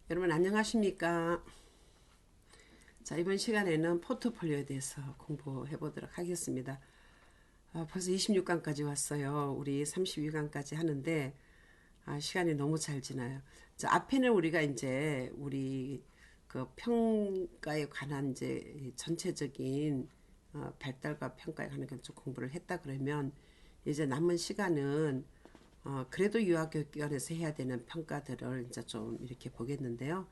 여러분 안녕하십니까? 자, 이번 시간에는 포트폴리오에 대해서 공부해 보도록 하겠습니다. 벌써 26강까지 왔어요. 우리 32강까지 하는데 시간이 너무 잘 지나요. 자, 앞에는 우리가 이제 우리 그 평가에 관한 이제 전체적인 발달과 평가에 관한 좀 공부를 했다 그러면 이제 남은 시간은 그래도 유아교육기관에서 해야 되는 평가들을 이제 좀 이렇게 보겠는데요.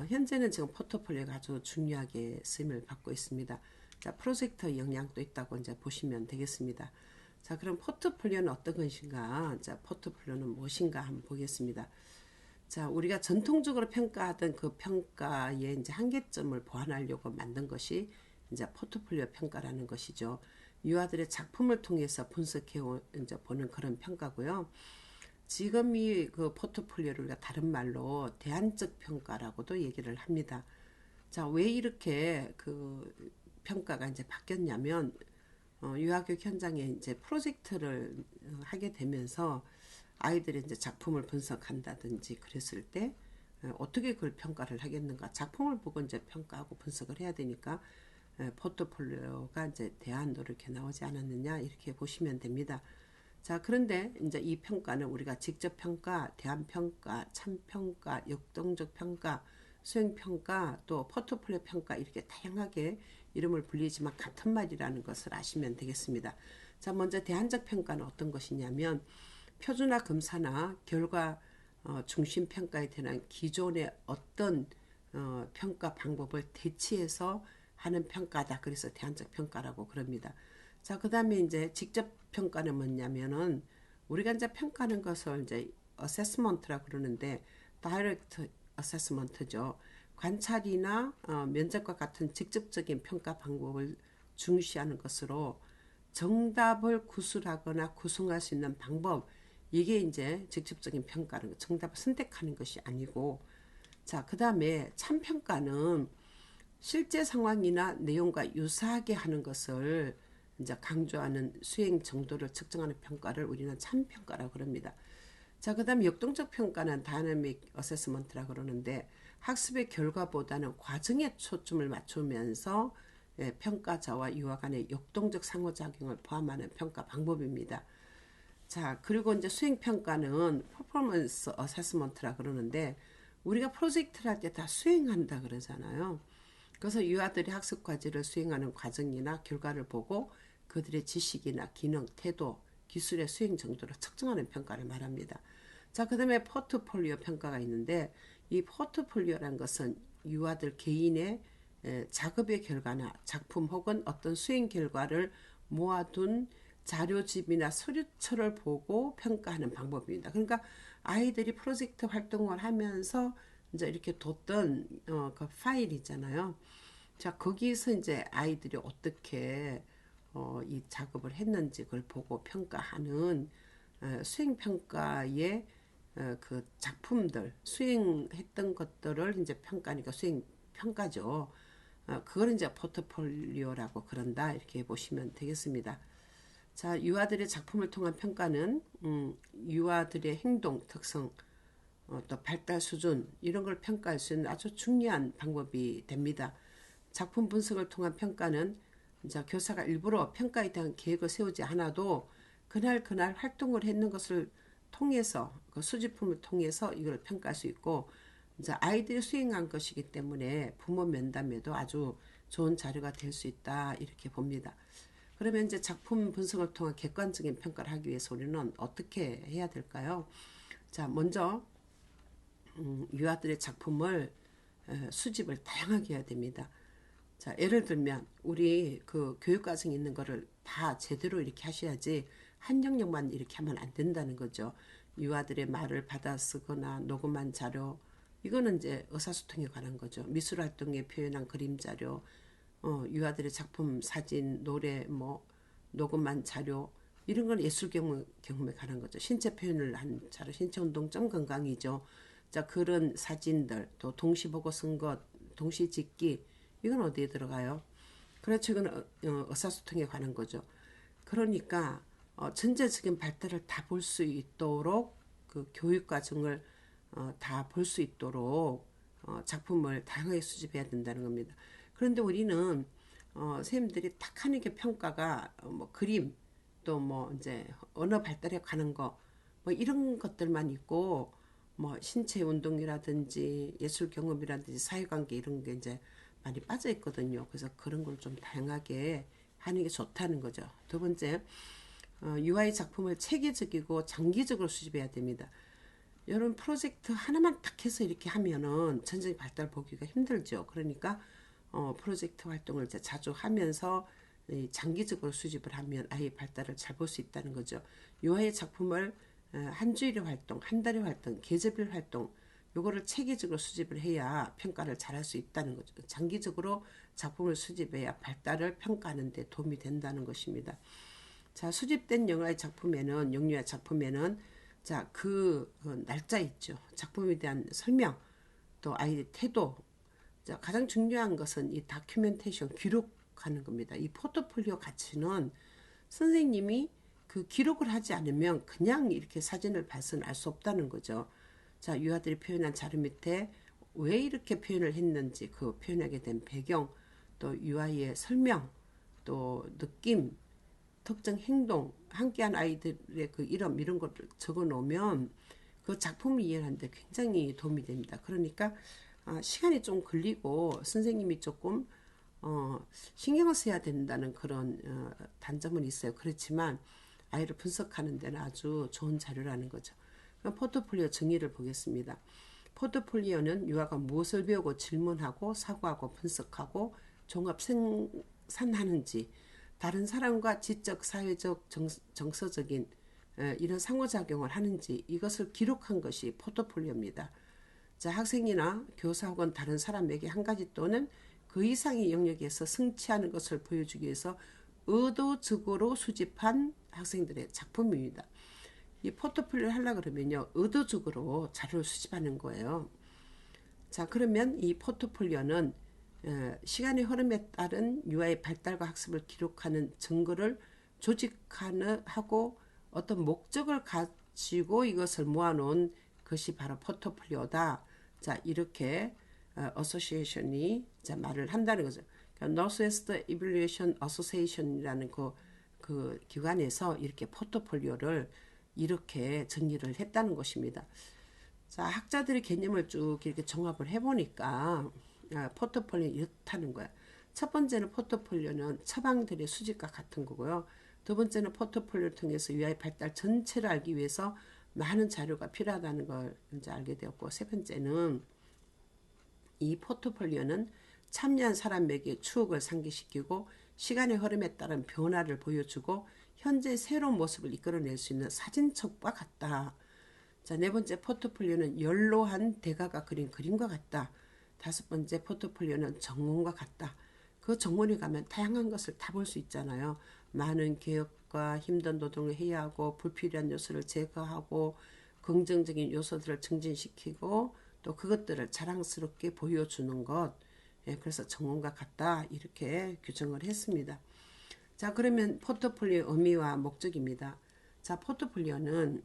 현재는 지금 포트폴리오가 아주 중요하게 쓰임을 받고 있습니다. 자, 프로젝터 영향도 있다고 이제 보시면 되겠습니다. 자, 그럼 포트폴리오는 어떤 것인가? 자, 포트폴리오는 무엇인가 한번 보겠습니다. 자, 우리가 전통적으로 평가하던 그 평가의 이제 한계점을 보완하려고 만든 것이 이제 포트폴리오 평가라는 것이죠. 유아들의 작품을 통해서 분석해 이제 보는 그런 평가고요. 지금 이 그 포트폴리오를 우리가 다른 말로 대안적 평가라고도 얘기를 합니다. 자, 왜 이렇게 그 평가가 이제 바뀌었냐면 유아교육 현장에 이제 프로젝트를 하게 되면서 아이들이 이제 작품을 분석한다든지 그랬을 때 어떻게 그걸 평가를 하겠는가? 작품을 보고 이제 평가하고 분석을 해야 되니까 포트폴리오가 이제 대안으로 이렇게 나오지 않았느냐 이렇게 보시면 됩니다. 자, 그런데 이제 이 평가는 우리가 직접 평가, 대안 평가, 참평가, 역동적 평가, 수행 평가, 또 포트폴리오 평가 이렇게 다양하게 이름을 불리지만 같은 말이라는 것을 아시면 되겠습니다. 자, 먼저 대안적 평가는 어떤 것이냐면 표준화 검사나 결과 중심 평가에 대한 기존의 어떤 평가 방법을 대치해서 하는 평가다. 그래서 대안적 평가라고 그럽니다. 자, 그 다음에 이제 직접 평가는 뭐냐면은 우리가 이제 평가하는 것을 이제 어세스먼트라고 그러는데 다이렉트 어세스먼트죠. 관찰이나 면접과 같은 직접적인 평가 방법을 중시하는 것으로 정답을 구술하거나 구성할 수 있는 방법, 이게 이제 직접적인 평가는 거, 정답을 선택하는 것이 아니고, 자, 그 다음에 참평가는 실제 상황이나 내용과 유사하게 하는 것을 이제 강조하는 수행 정도를 측정하는 평가를 우리는 참평가라고 그럽니다. 자, 그 다음에 역동적 평가는 다이내믹 어세스먼트라고 그러는데 학습의 결과보다는 과정에 초점을 맞추면서 평가자와 유아 간의 역동적 상호작용을 포함하는 평가 방법입니다. 자, 그리고 이제 수행평가는 퍼포먼스 어세스먼트라 그러는데 우리가 프로젝트를 할 때 다 수행한다 그러잖아요. 그래서 유아들이 학습 과제를 수행하는 과정이나 결과를 보고 그들의 지식이나 기능, 태도, 기술의 수행 정도를 측정하는 평가를 말합니다. 자, 그 다음에 포트폴리오 평가가 있는데 이 포트폴리오라는 것은 유아들 개인의 작업의 결과나 작품 혹은 어떤 수행 결과를 모아둔 자료집이나 서류처를 보고 평가하는 방법입니다. 그러니까 아이들이 프로젝트 활동을 하면서 이제 이렇게 뒀던 그 파일 있잖아요. 자, 거기서 이제 아이들이 어떻게 이 작업을 했는지 그걸 보고 평가하는 수행 평가의 그 작품들 수행했던 것들을 이제 평가니까 수행 평가죠. 그걸 이제 포트폴리오라고 그런다 이렇게 보시면 되겠습니다. 자, 유아들의 작품을 통한 평가는 유아들의 행동 특성, 또 발달 수준 이런 걸 평가할 수 있는 아주 중요한 방법이 됩니다. 작품 분석을 통한 평가는 이제 교사가 일부러 평가에 대한 계획을 세우지 않아도 그날 활동을 했는 것을 통해서 그 수집품을 통해서 이걸 평가할 수 있고 이제 아이들이 수행한 것이기 때문에 부모 면담에도 아주 좋은 자료가 될 수 있다 이렇게 봅니다. 그러면 이제 작품 분석을 통한 객관적인 평가를 하기 위해서 우리는 어떻게 해야 될까요? 자, 먼저 유아들의 작품을 수집을 다양하게 해야 됩니다. 자, 예를 들면 우리 그 교육 과정에 있는 거를 다 제대로 이렇게 하셔야지 한 영역만 이렇게 하면 안 된다는 거죠. 유아들의 말을 받아 쓰거나 녹음한 자료, 이거는 이제 의사소통에 관한 거죠. 미술 활동에 표현한 그림 자료, 유아들의 작품, 사진, 노래, 뭐 녹음한 자료, 이런 건 예술 경험에 관한 거죠. 신체 표현을 한 자료, 신체 운동점 건강이죠. 자, 그런 사진들, 또 동시 보고 쓴 것, 동시 짓기, 이건 어디에 들어가요? 그렇죠. 이건 의사소통에 관한 거죠. 그러니까 전체적인 발달을 다 볼 수 있도록 그 교육 과정을 다 볼 수 있도록 작품을 다양하게 수집해야 된다는 겁니다. 그런데 우리는 선생님들이 딱 하는 게 평가가 뭐 그림 또 뭐 이제 언어 발달에 관한 거 뭐 이런 것들만 있고 뭐 신체 운동이라든지 예술 경험이라든지 사회관계 이런 게 이제 많이 빠져 있거든요. 그래서 그런 걸 좀 다양하게 하는 게 좋다는 거죠. 두 번째, UI 작품을 체계적이고 장기적으로 수집해야 됩니다. 이런 프로젝트 하나만 딱 해서 이렇게 하면은 전쟁 발달 보기가 힘들죠. 그러니까 프로젝트 활동을 이제 자주 하면서 장기적으로 수집을 하면 아이의 발달을 잘 볼 수 있다는 거죠. 유아의 작품을 한 주일의 활동, 한 달의 활동, 계절별 활동 요거를 체계적으로 수집을 해야 평가를 잘 할 수 있다는 거죠. 장기적으로 작품을 수집해야 발달을 평가하는 데 도움이 된다는 것입니다. 자, 수집된 영화의 작품에는 영유아 작품에는 자, 그 날짜 있죠. 작품에 대한 설명, 또 아이의 태도. 자, 가장 중요한 것은 이 다큐멘테이션 기록하는 겁니다. 이 포트폴리오 가치는 선생님이 그 기록을 하지 않으면 그냥 이렇게 사진을 봐서는 알 수 없다는 거죠. 자, 유아들이 표현한 자료 밑에 왜 이렇게 표현을 했는지 그 표현하게 된 배경, 또 유아의 설명, 또 느낌, 특정 행동, 함께한 아이들의 그 이런 걸 적어 놓으면 그 작품을 이해하는데 굉장히 도움이 됩니다. 그러니까 시간이 좀 걸리고 선생님이 조금 신경을 써야 된다는 그런 단점은 있어요. 그렇지만 아이를 분석하는 데는 아주 좋은 자료라는 거죠. 그럼 포트폴리오 정의를 보겠습니다. 포트폴리오는 유아가 무엇을 배우고 질문하고 사고하고 분석하고 종합 생산하는지 다른 사람과 지적, 사회적, 정서적인 이런 상호작용을 하는지 이것을 기록한 것이 포트폴리오입니다. 자, 학생이나 교사 혹은 다른 사람에게 한 가지 또는 그 이상의 영역에서 성취하는 것을 보여주기 위해서 의도적으로 수집한 학생들의 작품입니다. 이 포트폴리오를 하려고 그러면요, 의도적으로 자료를 수집하는 거예요. 자, 그러면 이 포트폴리오는 시간의 흐름에 따른 유아의 발달과 학습을 기록하는 증거를 조직하고 어떤 목적을 가지고 이것을 모아놓은 것이 바로 포트폴리오다. 자, 이렇게 어소시에이션이 말을 한다는 거죠. 그러니까 Northwest Evaluation Association이라는 그 기관에서 이렇게 포트폴리오를 이렇게 정리를 했다는 것입니다. 자, 학자들의 개념을 쭉 이렇게 종합을 해보니까 포트폴리오 이렇다는 거야. 첫 번째는 포트폴리오는 처방들의 수집과 같은 거고요. 두 번째는 포트폴리오를 통해서 유아의 발달 전체를 알기 위해서 많은 자료가 필요하다는 걸 이제 알게 되었고, 세 번째는 이 포트폴리오는 참여한 사람에게 추억을 상기시키고 시간의 흐름에 따른 변화를 보여주고 현재 새로운 모습을 이끌어낼 수 있는 사진첩과 같다. 자, 네 번째 포트폴리오는 연로한 대가가 그린 그림과 같다. 다섯 번째 포트폴리오는 정원과 같다. 그 정원에 가면 다양한 것을 다 볼 수 있잖아요. 많은 개혁과 힘든 노동을 해야 하고 불필요한 요소를 제거하고 긍정적인 요소들을 증진시키고 또 그것들을 자랑스럽게 보여주는 것. 예, 그래서 정원과 같다 이렇게 규정을 했습니다. 자, 그러면 포트폴리오 의미와 목적입니다. 자, 포트폴리오는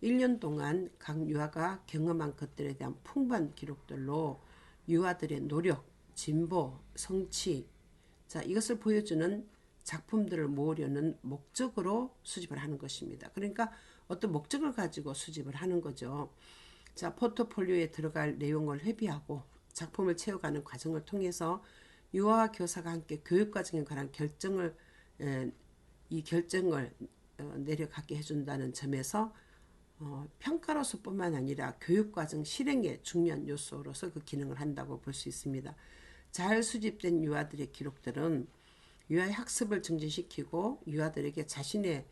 1년 동안 각 유아가 경험한 것들에 대한 풍부한 기록들로 유아들의 노력, 진보, 성취, 자, 이것을 보여주는 작품들을 모으려는 목적으로 수집을 하는 것입니다. 그러니까 어떤 목적을 가지고 수집을 하는 거죠. 자, 포트폴리오에 들어갈 내용을 회비하고 작품을 채워가는 과정을 통해서 유아와 교사가 함께 교육과정에 관한 이 결정을 내려가게 해준다는 점에서 평가로서뿐만 아니라 교육과정 실행의 중요한 요소로서 그 기능을 한다고 볼 수 있습니다. 잘 수집된 유아들의 기록들은 유아의 학습을 증진시키고 유아들에게 자신의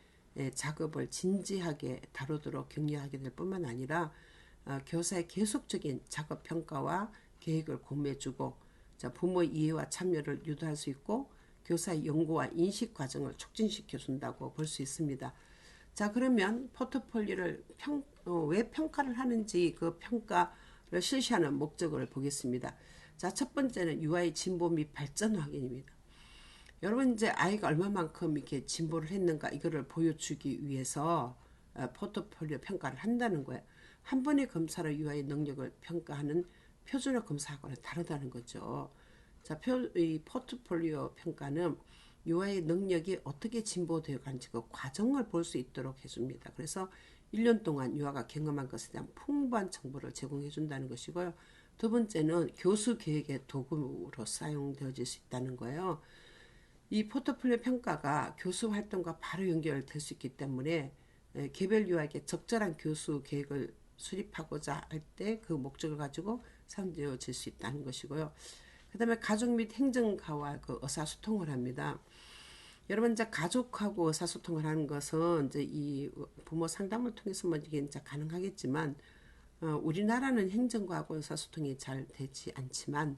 작업을 진지하게 다루도록 격려하게 될 뿐만 아니라 교사의 계속적인 작업 평가와 계획을 공유해주고 부모의 이해와 참여를 유도할 수 있고 교사의 연구와 인식 과정을 촉진시켜 준다고 볼 수 있습니다. 자, 그러면 포트폴리오를 왜 평가를 하는지 그 평가를 실시하는 목적을 보겠습니다. 자, 첫 번째는 유아의 진보 및 발전 확인입니다. 여러분, 이제 아이가 얼마만큼 이렇게 진보를 했는가 이거를 보여주기 위해서 포트폴리오 평가를 한다는 거예요. 한 번의 검사로 유아의 능력을 평가하는 표준화 검사하고는 다르다는 거죠. 자, 이 포트폴리오 평가는 유아의 능력이 어떻게 진보되어 가는지 그 과정을 볼 수 있도록 해줍니다. 그래서 1년 동안 유아가 경험한 것에 대한 풍부한 정보를 제공해 준다는 것이고요. 두 번째는 교수 계획의 도구로 사용되어질 수 있다는 거예요. 이 포트폴리오 평가가 교수 활동과 바로 연결될 수 있기 때문에 개별 유아에게 적절한 교수 계획을 수립하고자 할 때 그 목적을 가지고 사용되어질 수 있다는 것이고요. 그 다음에 가족 및 행정가와 그 의사소통을 합니다. 여러분 이제 가족하고 의사소통을 하는 것은 이제 이 부모 상담을 통해서 뭐 이게 이제 가능하겠지만 우리나라는 행정가하고 의사소통이 잘 되지 않지만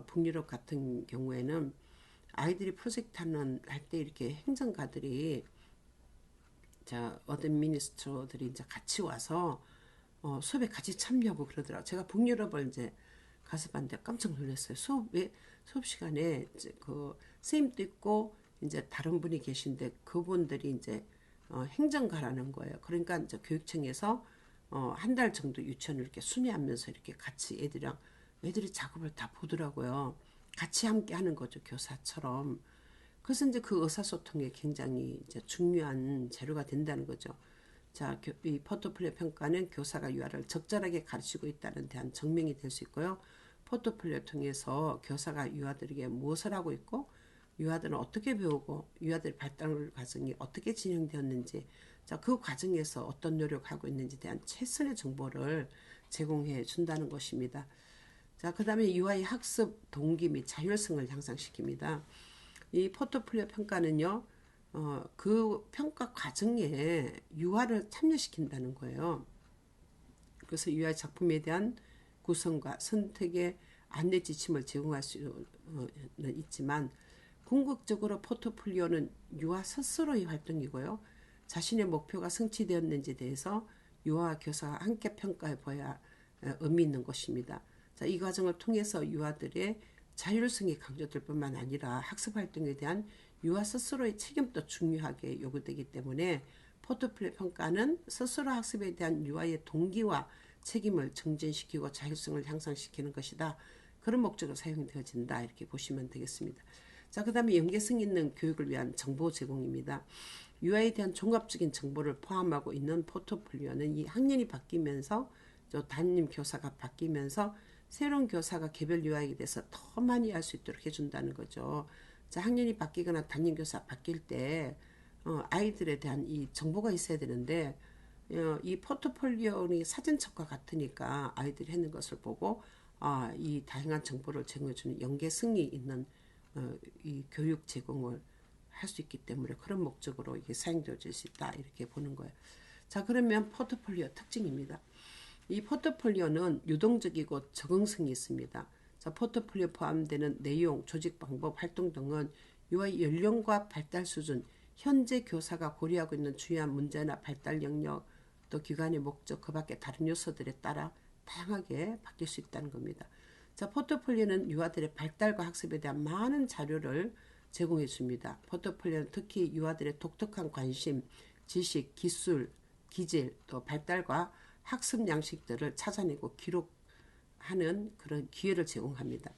북유럽 같은 경우에는 아이들이 프로젝트 할 때 이렇게 행정가들이 자 어드미니스트러들이 이제 같이 와서 수업에 같이 참여하고 그러더라고요. 제가 북유럽을 이제 가서 봤는데 깜짝 놀랐어요. 수업 시간에 이제 그 선생님도 있고 이제 다른 분이 계신데 그분들이 이제 행정가라는 거예요. 그러니까 이제 교육청에서 한 달 정도 유치원을 이렇게 순회하면서 이렇게 같이 애들이 작업을 다 보더라고요. 같이 함께 하는 거죠, 교사처럼. 그래서 이제 그 의사소통에 굉장히 이제 중요한 재료가 된다는 거죠. 자, 이 포트폴리오 평가는 교사가 유아를 적절하게 가르치고 있다는 대한 증명이 될 수 있고요. 포트폴리오를 통해서 교사가 유아들에게 무엇을 하고 있고 유아들은 어떻게 배우고 유아들의 발달 과정이 어떻게 진행되었는지 자, 그 과정에서 어떤 노력을 하고 있는지에 대한 최선의 정보를 제공해 준다는 것입니다. 자, 그 다음에 유아의 학습 동기 및 자율성을 향상시킵니다. 이 포트폴리오 평가는요, 그 평가 과정에 유아를 참여시킨다는 거예요. 그래서 유아의 작품에 대한 구성과 선택의 안내 지침을 제공할 수는 있지만 궁극적으로 포트폴리오는 유아 스스로의 활동이고요. 자신의 목표가 성취되었는지에 대해서 유아와 교사가 함께 평가해 보아야 의미 있는 것입니다. 자, 이 과정을 통해서 유아들의 자율성이 강조될 뿐만 아니라 학습 활동에 대한 유아 스스로의 책임도 중요하게 요구되기 때문에 포트폴리오 평가는 스스로 학습에 대한 유아의 동기와 책임을 증진시키고 자율성을 향상시키는 것이다. 그런 목적으로 사용되어진다. 이렇게 보시면 되겠습니다. 자, 그 다음에 연계성 있는 교육을 위한 정보 제공입니다. 유아에 대한 종합적인 정보를 포함하고 있는 포트폴리오는 이 학년이 바뀌면서 또 담임 교사가 바뀌면서 새로운 교사가 개별 유아에 대해서 더 많이 알 수 있도록 해준다는 거죠. 자, 학년이 바뀌거나 담임 교사 바뀔 때 아이들에 대한 이 정보가 있어야 되는데 이 포트폴리오는 사진첩과 같으니까 아이들이 했는 것을 보고 이 다양한 정보를 제공해주는 연계성이 있는 이 교육 제공을 할 수 있기 때문에 그런 목적으로 이게 사용되어질 수 있다 이렇게 보는 거예요. 자, 그러면 포트폴리오 특징입니다. 이 포트폴리오는 유동적이고 적응성이 있습니다. 자, 포트폴리오 포함되는 내용, 조직 방법, 활동 등은 유아의 연령과 발달 수준, 현재 교사가 고려하고 있는 중요한 문제나 발달 영역, 또 기관의 목적, 그 밖에 다른 요소들에 따라 다양하게 바뀔 수 있다는 겁니다. 자, 포트폴리오는 유아들의 발달과 학습에 대한 많은 자료를 제공해 줍니다. 포트폴리오는 특히 유아들의 독특한 관심, 지식, 기술, 기질, 또 발달과 학습 양식들을 찾아내고 기록하는 그런 기회를 제공합니다.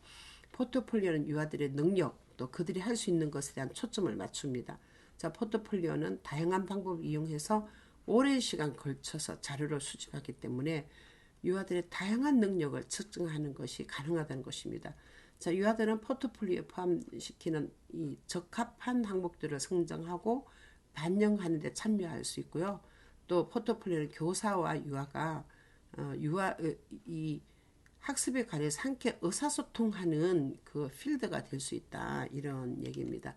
포트폴리오는 유아들의 능력, 또 그들이 할 수 있는 것에 대한 초점을 맞춥니다. 자, 포트폴리오는 다양한 방법을 이용해서 오랜 시간 걸쳐서 자료를 수집하기 때문에 유아들의 다양한 능력을 측정하는 것이 가능하다는 것입니다. 자, 유아들은 포트폴리오에 포함시키는 이 적합한 항목들을 선정하고 반영하는 데 참여할 수 있고요. 또 포트폴리오는 교사와 유아가 이 학습에 관해서 함께 의사소통하는 그 필드가 될 수 있다 이런 얘기입니다.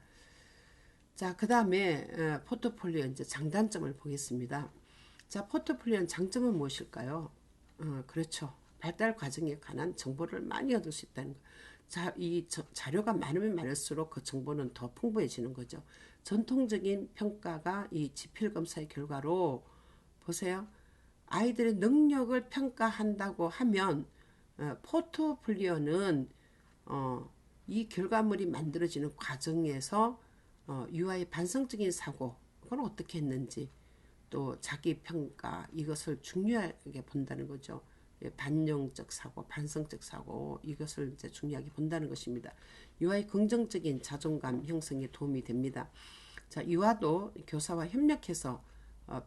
자, 그 다음에 포트폴리오 이제 장단점을 보겠습니다. 자, 포트폴리오는 장점은 무엇일까요? 그렇죠. 발달 과정에 관한 정보를 많이 얻을 수 있다는 거. 자, 이 자료가 많으면 많을수록 그 정보는 더 풍부해지는 거죠. 전통적인 평가가 이 지필 검사의 결과로 보세요. 아이들의 능력을 평가한다고 하면 포트폴리오는 이 결과물이 만들어지는 과정에서 유아의 반성적인 사고, 그건 어떻게 했는지, 또 자기 평가 이것을 중요하게 본다는 거죠. 반영적 사고, 반성적 사고 이것을 이제 중요하게 본다는 것입니다. 유아의 긍정적인 자존감 형성에 도움이 됩니다. 자, 유아도 교사와 협력해서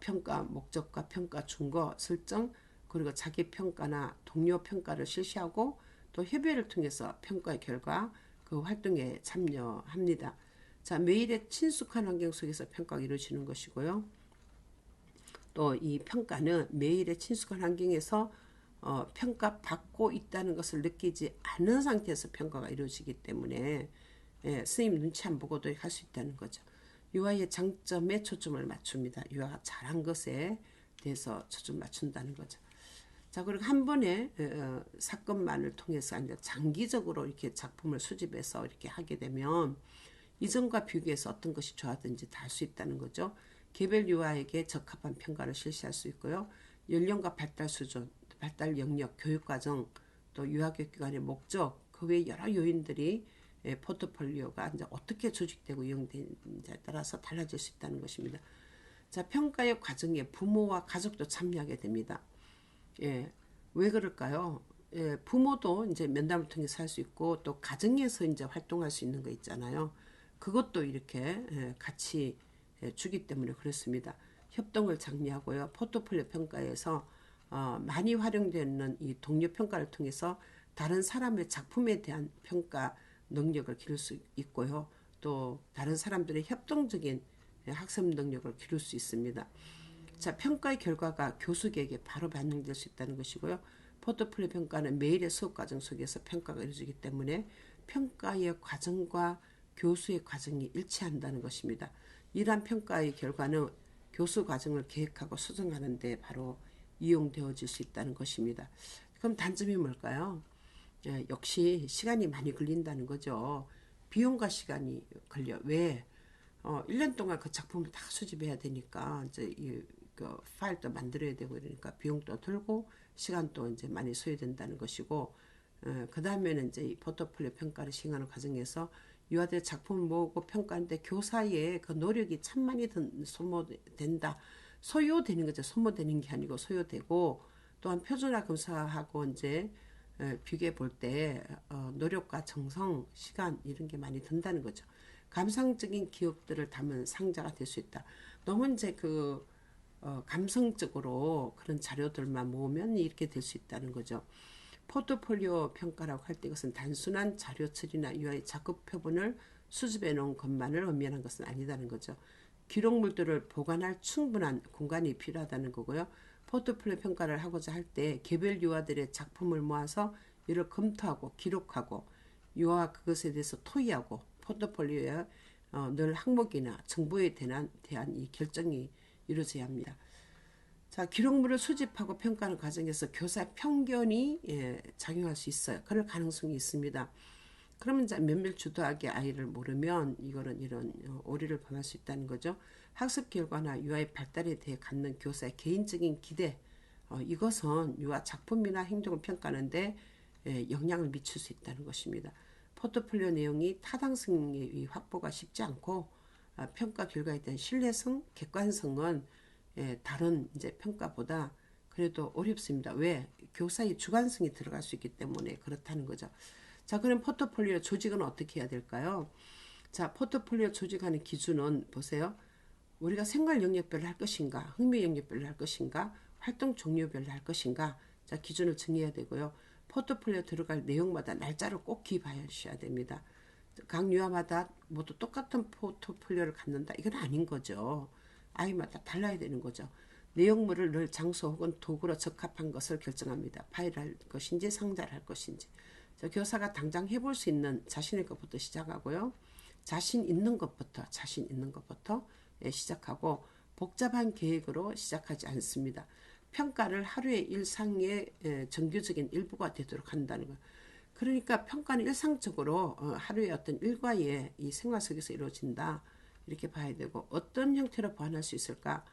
평가 목적과 평가 준거 설정 그리고 자기 평가나 동료 평가를 실시하고 또 협의를 통해서 평가의 결과 그 활동에 참여합니다. 자, 매일의 친숙한 환경 속에서 평가가 이루어지는 것이고요. 또 이 평가는 매일의 친숙한 환경에서 평가받고 있다는 것을 느끼지 않은 상태에서 평가가 이루어지기 때문에 스님 눈치 안 보고도 할 수 있다는 거죠. 유아의 장점에 초점을 맞춥니다. 유아가 잘한 것에 대해서 초점 맞춘다는 거죠. 자, 그리고 한 번의 사건만을 통해서 아니라 장기적으로 이렇게 작품을 수집해서 이렇게 하게 되면 이전과 비교해서 어떤 것이 좋았든지 다 할 수 있다는 거죠. 개별 유아에게 적합한 평가를 실시할 수 있고요. 연령과 발달 수준, 발달 영역, 교육과정, 또 유아교육기관의 목적, 그 외 여러 요인들이 포트폴리오가 이제 어떻게 조직되고 이용되는지에 따라서 달라질 수 있다는 것입니다. 자, 평가의 과정에 부모와 가족도 참여하게 됩니다. 예, 왜 그럴까요? 예, 부모도 이제 면담을 통해서 할 수 있고 또 가정에서 이제 활동할 수 있는 거 있잖아요. 그것도 이렇게 같이 주기 때문에 그렇습니다. 협동을 장려하고요. 포트폴리오 평가에서 많이 활용되는 이 동료 평가를 통해서 다른 사람의 작품에 대한 평가 능력을 기를 수 있고요. 또 다른 사람들의 협동적인 학습 능력을 기를 수 있습니다. 자, 평가의 결과가 교수에게 바로 반영될 수 있다는 것이고요. 포트폴리오 평가는 매일의 수업 과정 속에서 평가가 이루어지기 때문에 평가의 과정과 교수의 과정이 일치한다는 것입니다. 이러한 평가의 결과는 교수 과정을 계획하고 수정하는 데 바로 이용되어질 수 있다는 것입니다. 그럼 단점이 뭘까요? 역시 시간이 많이 걸린다는 거죠. 비용과 시간이 걸려. 왜? 1년 동안 그 작품을 다 수집해야 되니까 이제 그 파일도 만들어야 되고 이러니까 비용도 들고 시간도 이제 많이 소요된다는 것이고 그 다음에는 이제 이 포트폴리오 평가를 시행하는 과정에서 유아들의 작품을 모으고 평가하는데 교사의 그 노력이 참 많이 소모된다. 소요되는 거죠. 소모되는 게 아니고 소요되고 또한 표준화 검사하고 이제 비교해 볼 때 노력과 정성, 시간 이런 게 많이 든다는 거죠. 감상적인 기억들을 담은 상자가 될 수 있다. 너무 이제 감성적으로 그런 자료들만 모으면 이렇게 될 수 있다는 거죠. 포트폴리오 평가라고 할 때 이것은 단순한 자료 처리나 유아의 작업 표본을 수집해 놓은 것만을 의미하는 것은 아니다는 거죠. 기록물들을 보관할 충분한 공간이 필요하다는 거고요. 포트폴리오 평가를 하고자 할 때 개별 유아들의 작품을 모아서 이를 검토하고 기록하고 유아와 그것에 대해서 토의하고 포트폴리오에 늘 항목이나 정보에 대한 이 결정이 이루어져야 합니다. 자, 기록물을 수집하고 평가하는 과정에서 교사 편견이 작용할 수 있어요. 그럴 가능성이 있습니다. 그러면 이제 면밀 주도하게 아이를 모르면 이거는 이런 오류를 범할 수 있다는 거죠. 학습 결과나 유아의 발달에 대해 갖는 교사의 개인적인 기대, 이것은 유아 작품이나 행동을 평가하는데 영향을 미칠 수 있다는 것입니다. 포트폴리오 내용이 타당성의 확보가 쉽지 않고 평가 결과에 대한 신뢰성, 객관성은 다른 이제 평가보다 그래도 어렵습니다. 왜? 교사의 주관성이 들어갈 수 있기 때문에 그렇다는 거죠. 자, 그럼 포트폴리오 조직은 어떻게 해야 될까요? 자, 포트폴리오 조직하는 기준은 보세요. 우리가 생활 영역별로 할 것인가, 흥미 영역별로 할 것인가, 활동 종류별로 할 것인가, 자, 기준을 정해야 되고요. 포트폴리오 들어갈 내용마다 날짜를 꼭 기입하셔야 됩니다. 각 유아마다 모두 똑같은 포트폴리오를 갖는다, 이건 아닌 거죠. 아이마다 달라야 되는 거죠. 내용물을 늘 장소 혹은 도구로 적합한 것을 결정합니다. 파일을 할 것인지 상자를 할 것인지. 교사가 당장 해볼 수 있는 자신의 것부터 시작하고요. 자신 있는 것부터 시작하고 복잡한 계획으로 시작하지 않습니다. 평가를 하루의 일상의 정규적인 일부가 되도록 한다는 것. 그러니까 평가는 일상적으로 하루의 어떤 일과의 이 생활 속에서 이루어진다. 이렇게 봐야 되고 어떤 형태로 보완할 수 있을까?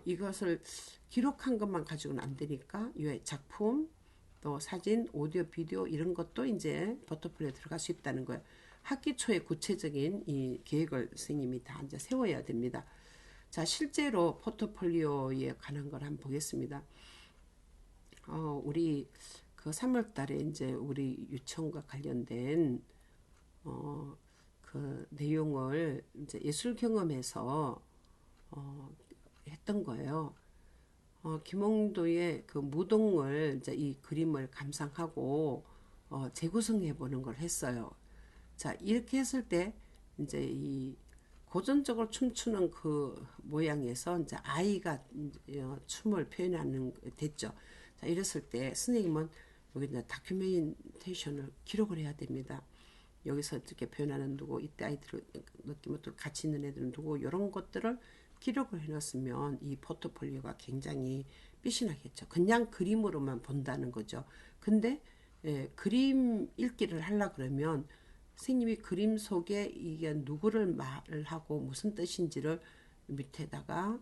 이것을 기록한 것만 가지고는 안 되니까 유의 작품, 또 사진, 오디오, 비디오 이런 것도 이제 포트폴리오에 들어갈 수 있다는 거예요. 학기 초에 구체적인 이 계획을 선생님이 다 이제 세워야 됩니다. 자, 실제로 포트폴리오에 관한 걸 한번 보겠습니다. 우리 그 3월 달에 이제 우리 유치원과 관련된 그 내용을 이제 예술 경험에서 했던 거예요. 김홍도의 그 무동을 이제 이 그림을 감상하고 재구성해 보는 걸 했어요. 자, 이렇게 했을 때 이제 이 고전적으로 춤추는 그 모양에서 이제 아이가 춤을 표현하는 됐죠. 자, 이랬을 때 선생님은 여기 이제 다큐멘테이션을 기록을 해야 됩니다. 여기서 이렇게 표현하는 누구, 이때 아이들을 느낌을 같이 있는 애들은 누구, 이런 것들을 기록을 해놨으면 이 포트폴리오가 굉장히 빛이 나겠죠. 그냥 그림으로만 본다는 거죠. 근데 그림 읽기를 하려 그러면 선생님이 그림 속에 이게 누구를 말을 하고 무슨 뜻인지를 밑에다가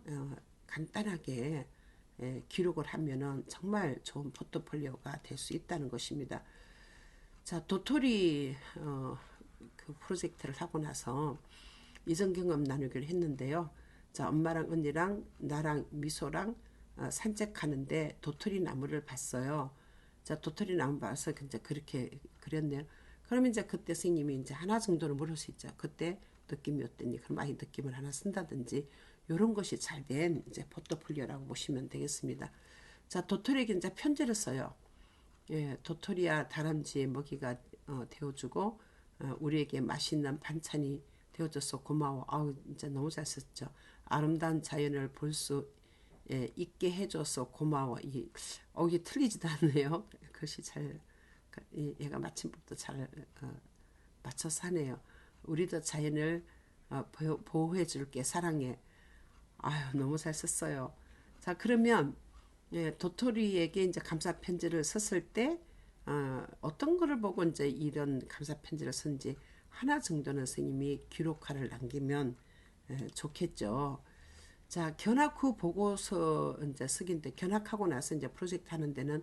간단하게 기록을 하면은 정말 좋은 포트폴리오가 될 수 있다는 것입니다. 자, 도토리 그 프로젝트를 하고 나서 이전 경험 나누기를 했는데요. 자, 엄마랑 언니랑 나랑 미소랑 산책하는데 도토리 나무를 봤어요. 자, 도토리 나무 봐서 이제 그렇게 그렸네요. 그러면 이제 그때 선생님이 이제 하나 정도는 물을 수 있죠. 그때 느낌이 어땠니? 그럼 아이 느낌을 하나 쓴다든지 이런 것이 잘 된 이제 포트폴리오라고 보시면 되겠습니다. 자, 도토리에게 이제 편지를 써요. 예, 도토리야 다람쥐의 먹이가 되어주고 우리에게 맛있는 반찬이 되어줘서 고마워. 아우 진짜 너무 잘 썼죠. 아름다운 자연을 볼 수 있게 해줘서 고마워. 이게 틀리지도 않네요. 글씨 잘 얘가 맞춤법도 잘 맞춰서 하네요. 우리도 자연을 보호해 줄게. 사랑해. 아유 너무 잘 썼어요. 자 그러면 도토리에게 이제 감사 편지를 썼을 때 어떤 거를 보고 이제 이런 감사 편지를 쓴지 하나 정도는 선생님이 기록화를 남기면 좋겠죠. 자, 견학 후 보고서 이제 쓰기인데 견학하고 나서 이제 프로젝트 하는 데는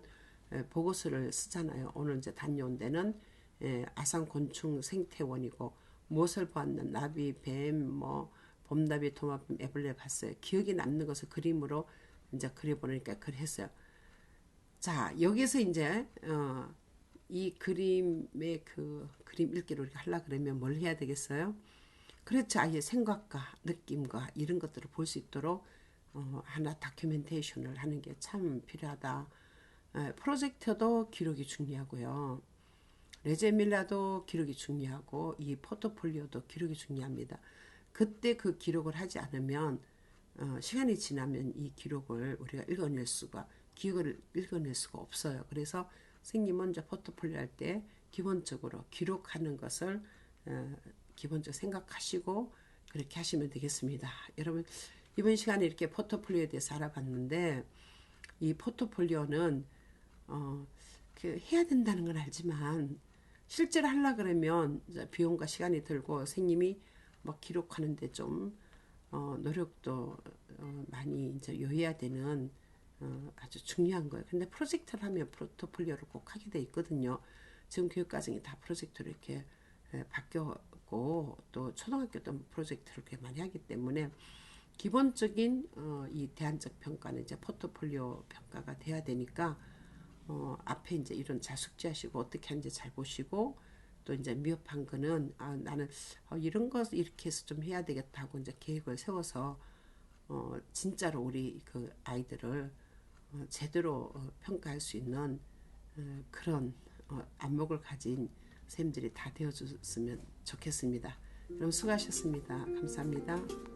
보고서를 쓰잖아요. 오늘 이제 다녀온 데는 아산곤충 생태원이고 무엇을 보았는 나비, 뱀, 뭐 봄나비, 도마뱀, 애벌레 봤어요. 기억이 남는 것을 그림으로 이제 그려보니까 그랬어요. 자, 여기서 이제 이 그림의 그 그림 읽기를 우리가 하려 그러면 뭘 해야 되겠어요? 그렇죠. 아이의 생각과 느낌과 이런 것들을 볼 수 있도록 하나 다큐멘테이션을 하는 게 참 필요하다. 프로젝터도 기록이 중요하고요. 레제밀라도 기록이 중요하고 이 포트폴리오도 기록이 중요합니다. 그때 그 기록을 하지 않으면 시간이 지나면 이 기록을 우리가 읽어낼 수가 기억을 읽어낼 수가 없어요. 그래서 선생님은 이제 포트폴리오 할 때 기본적으로 기록하는 것을 기본적으로 생각하시고 그렇게 하시면 되겠습니다. 여러분 이번 시간에 이렇게 포트폴리오에 대해서 알아봤는데 이 포트폴리오는 그 해야 된다는 건 알지만 실제로 하려 그러면 비용과 시간이 들고 선생님이 막 기록하는데 좀 노력도 많이 이제 요해야 되는 아주 중요한 거예요. 근데 프로젝트를 하면 포트폴리오를 꼭 하게 돼 있거든요. 지금 교육과정이 다 프로젝트로 이렇게 바뀌었고 또 초등학교도 프로젝트를 꽤 많이 하기 때문에 기본적인 이 대안적 평가는 이제 포트폴리오 평가가 돼야 되니까 앞에 이제 이런 잘 숙지하시고 어떻게 하는지 잘 보시고 또 이제 미흡한 거는 나는 이런 거 이렇게 해서 좀 해야 되겠다 하고 이제 계획을 세워서 진짜로 우리 그 아이들을 제대로 평가할 수 있는 그런 안목을 가진 선생님들이 다 되어줬으면 좋겠습니다. 그럼 수고하셨습니다. 감사합니다.